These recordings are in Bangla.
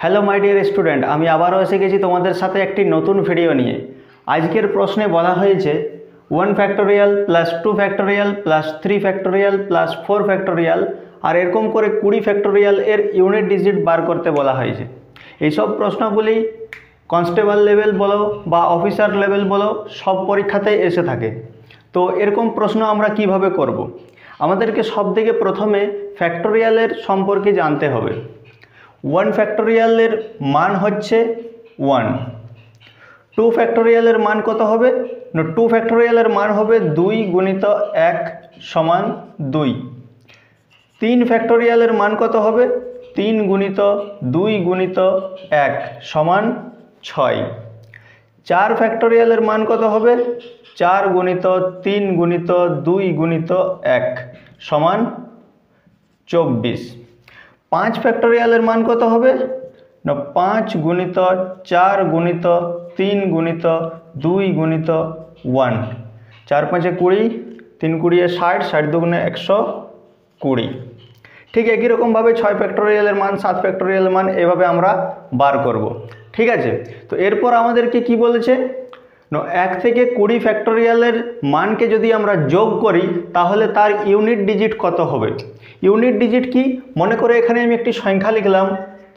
হ্যালো মাই ডিয়ার স্টুডেন্ট, আমি আবারও এসে গেছি তোমাদের সাথে একটি নতুন ভিডিও নিয়ে। আজকের প্রশ্নে বলা হয়েছে 1 factorial plus 2 factorial plus 3 factorial plus 4 factorial আর এরকম করে 20 ফ্যাক্টোরিয়াল এর ইউনিট ডিজিট বার করতে বলা হয়েছে। এইসব প্রশ্নগুলি কনস্টেবল লেভেল বলো বা অফিসার লেভেল বলো, সব পরীক্ষাতেই এসে থাকে। তো এরকম প্রশ্ন আমরা কিভাবে করব? আমাদেরকে সবথেকে প্রথমে ফ্যাক্টোরিয়ালের সম্পর্কে জানতে হবে। 1 ফ্যাক্টোরিয়ালের মান হচ্ছে 1। 2 ফ্যাক্টোরিয়ালের মান কত হবে? 2 ফ্যাক্টোরিয়ালের মান হবে 2 গুণিত 1 সমান 2। 3 ফ্যাক্টোরিয়ালের মান কত হবে? 3 গুণিত 2 গুণিত 1 সমান 6। 4 ফ্যাক্টোরিয়ালের মান কত হবে? 4 গুণিত 3 গুণিত 2 গুণিত 1 সমান 24। 5 ফ্যাক্টোরিয়ালের মান কত হবে? 5 গুণিত 4 গুণিত 3 গুণিত 2 গুণিত 1। 4 5 20, 3 20 60, 60 দুগুণে 120। ঠিক একই রকমভাবে 6 ফ্যাক্টোরিয়ালের মান, 7 ফ্যাক্টোরিয়ালের মান এভাবে আমরা বার করব। ঠিক আছে, তো এরপর আমাদেরকে কি বলেছে? 1 থেকে 20 ফ্যাক্টোরিয়ালের মানকে যদি আমরা যোগ করি তাহলে তার ইউনিট ডিজিট কত হবে? ইউনিট ডিজিট কি? মনে করে এখানে আমি একটি সংখ্যা লিখলাম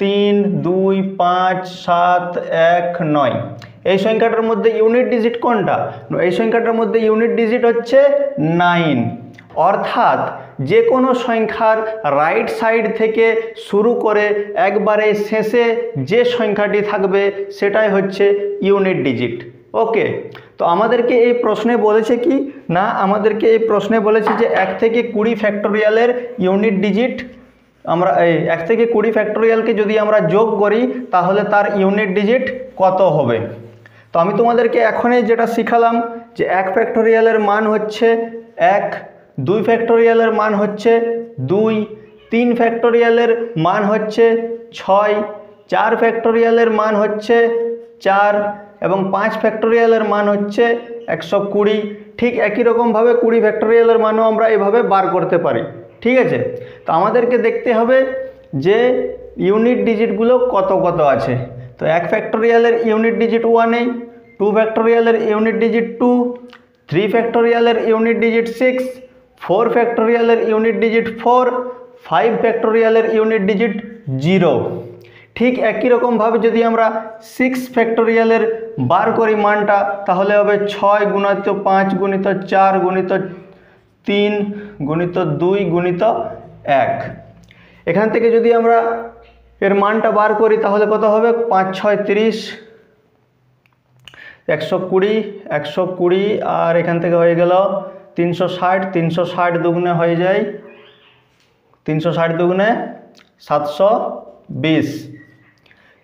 3 2 5 7 1 9। এই সংখ্যাটার মধ্যে ইউনিট ডিজিট কোনটা? এই সংখ্যাটার মধ্যে ইউনিট ডিজিট হচ্ছে 9। অর্থাৎ যে কোনো সংখ্যার রাইট সাইড থেকে শুরু করে একবারে শেষে যে সংখ্যাটি থাকবে সেটাই হচ্ছে ইউনিট ডিজিট। ওকে, তো আমাদেরকে এই প্রশ্নে বলেছে কি না, আমাদেরকে এই প্রশ্নে বলেছে যে 1 থেকে 20 ফ্যাক্টোরিয়ালের ইউনিট ডিজিট আমরা এই 1 থেকে 20 ফ্যাক্টোরিয়ালকে যদি আমরা যোগ করি তাহলে তার ইউনিট ডিজিট কত হবে। তো আমি তোমাদেরকে এখনই যেটা শিখালাম যে 1 ফ্যাক্টোরিয়ালের মান হচ্ছে 1, 2 ফ্যাক্টোরিয়ালের মান হচ্ছে 2, 3 ফ্যাক্টোরিয়ালের মান হচ্ছে 6, 4 ফ্যাক্টোরিয়ালের মান হচ্ছে 4 এবং 5 ফ্যাক্টোরিয়ালের মান হচ্ছে 120। ঠিক একই রকমভাবে 20 ফ্যাক্টোরিয়ালের মানও আমরা এভাবে বার করতে পারি। ঠিক আছে, তো আমাদেরকে দেখতে হবে যে ইউনিট ডিজিটগুলো কত কত আছে। তো 1 ফ্যাক্টোরিয়ালের ইউনিট ডিজিট 1, 2 ফ্যাক্টোরিয়ালের ইউনিট ডিজিট 2, 3 ফ্যাক্টোরিয়ালের ইউনিট ডিজিট 6, 4 ফ্যাক্টোরিয়ালের ইউনিট ডিজিট 4, 5 ফ্যাক্টোরিয়ালের ইউনিট ডিজিট 0। ঠিক একই রকমভাবে যদি আমরা 6 ফ্যাক্টোরিয়ালের বার করি মানটা তাহলে হবে 6 গুণিত 5 গুণিত 4 গুণিত 3 গুণিত 2 গুণিত 1। এখান থেকে যদি আমরা এর মানটা বার করি তাহলে কত হবে? 5 6 30, 120, 120 আর এখান থেকে হয়ে গেল 360, 360 দুগুণে হয়ে যায় 360 দুগুণে 720।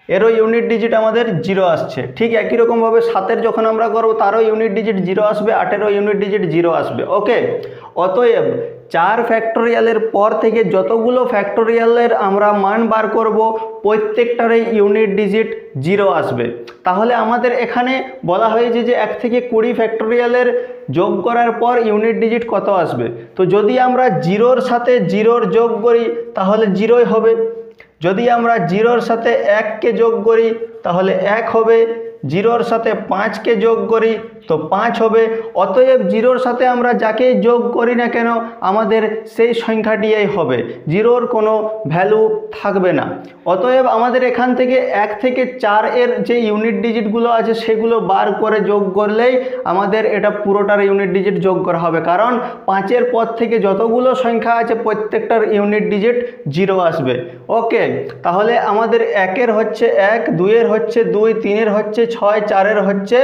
এরও ইউনিট ডিজিট আমাদের 0 আসছে। ঠিক একই রকমভাবে 7-এর যখন আমরা করব তারও ইউনিট ডিজিট 0 আসবে, 8-এরও ইউনিট ডিজিট 0 আসবে। ওকে, অতএব 4 ফ্যাক্টোরিয়ালের পর থেকে যতগুলো ফ্যাক্টোরিয়ালের আমরা মান বার করব প্রত্যেকটারই ইউনিট ডিজিট 0 আসবে। তাহলে আমাদের এখানে বলা হয়েছে যে 1 থেকে 20 ফ্যাক্টোরিয়ালের যোগ করার পর ইউনিট ডিজিট কত আসবে। তো যদি আমরা 0-র সাথে 0-র যোগ করি তাহলে 0ই হবে। যদি আমরা 0-র সাথে 1কে যোগ করি তাহলে 1 হবে। 0-র সাথে 5কে যোগ করি তো 5 হবে। অতএব 0-র সাথে আমরা যাকেই যোগ করি না কেন আমাদের সেই সংখ্যাটিই হবে, 0-র কোনো ভ্যালু থাকবে না। অতএব আমাদের এখান থেকে 1 থেকে 4 এর যে ইউনিট ডিজিটগুলো আছে সেগুলো বার করে যোগ করলেই আমাদের এটা পুরোটার ইউনিট ডিজিট যোগ করা হবে, কারণ 5-এর পর থেকে যতগুলো সংখ্যা আছে প্রত্যেকটার ইউনিট ডিজিট 0 আসবে। ওকে, তাহলে আমাদের 1-এর হচ্ছে 1, 2-এর হচ্ছে 2, 3-এর হচ্ছে 6, 4-এর হচ্ছে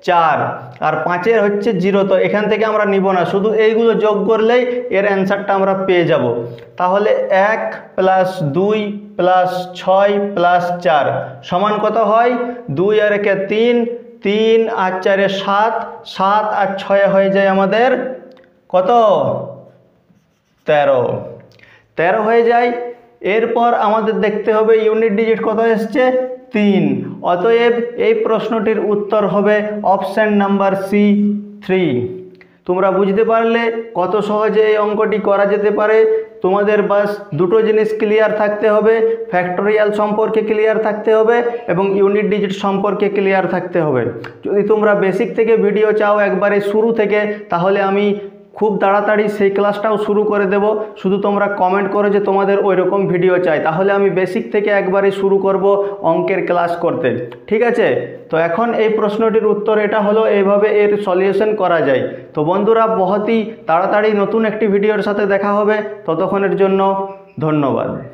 4 আর 5-এর হচ্ছে 0। তো এখান থেকে আমরা নিব না, শুধু এইগুলো যোগ করলেই এর অ্যান্সারটা আমরা পেয়ে যাব। তাহলে 1 প্লাস 2 প্লাস 6 প্লাস 4 সমান কত হয়? 2 আর 1-এ 3, 3 আর 4-এ 7, 7 আর 6-এ হয়ে যায় আমাদের কত? 13। 13 হয়ে যায়। এরপর আমাদের দেখতে হবে ইউনিট ডিজিট কত এসছে? 3। অতএব এই প্রশ্নটির উত্তর হবে অপশন নাম্বার সি 3। তোমরা বুঝতে পারলে কত সহজে এই অঙ্কটি করা যেতে পারে। তোমাদের বাস দুটো জিনিস ক্লিয়ার থাকতে হবে, ফ্যাক্টোরিয়াল সম্পর্কে ক্লিয়ার থাকতে হবে এবং ইউনিট ডিজিট সম্পর্কে ক্লিয়ার থাকতে হবে। যদি তোমরা বেসিক থেকে ভিডিও চাও একবারে শুরু থেকে, তাহলে আমি খুব তাড়াতাড়ি সেই ক্লাসটাও শুরু করে দেব। শুধু তোমরা কমেন্ট করো যে তোমাদের ওই রকম ভিডিও চাই, তাহলে আমি বেসিক থেকে একবারে শুরু করব অঙ্কের ক্লাস করতে। ঠিক আছে, তো এখন এই প্রশ্নটির উত্তর এটা হলো, এইভাবে এর সলিউশন করা যায়। তো বন্ধুরা, বহুতই তাড়াতাড়ি নতুন একটি ভিডিওর সাথে দেখা হবে। ততক্ষণের জন্য ধন্যবাদ।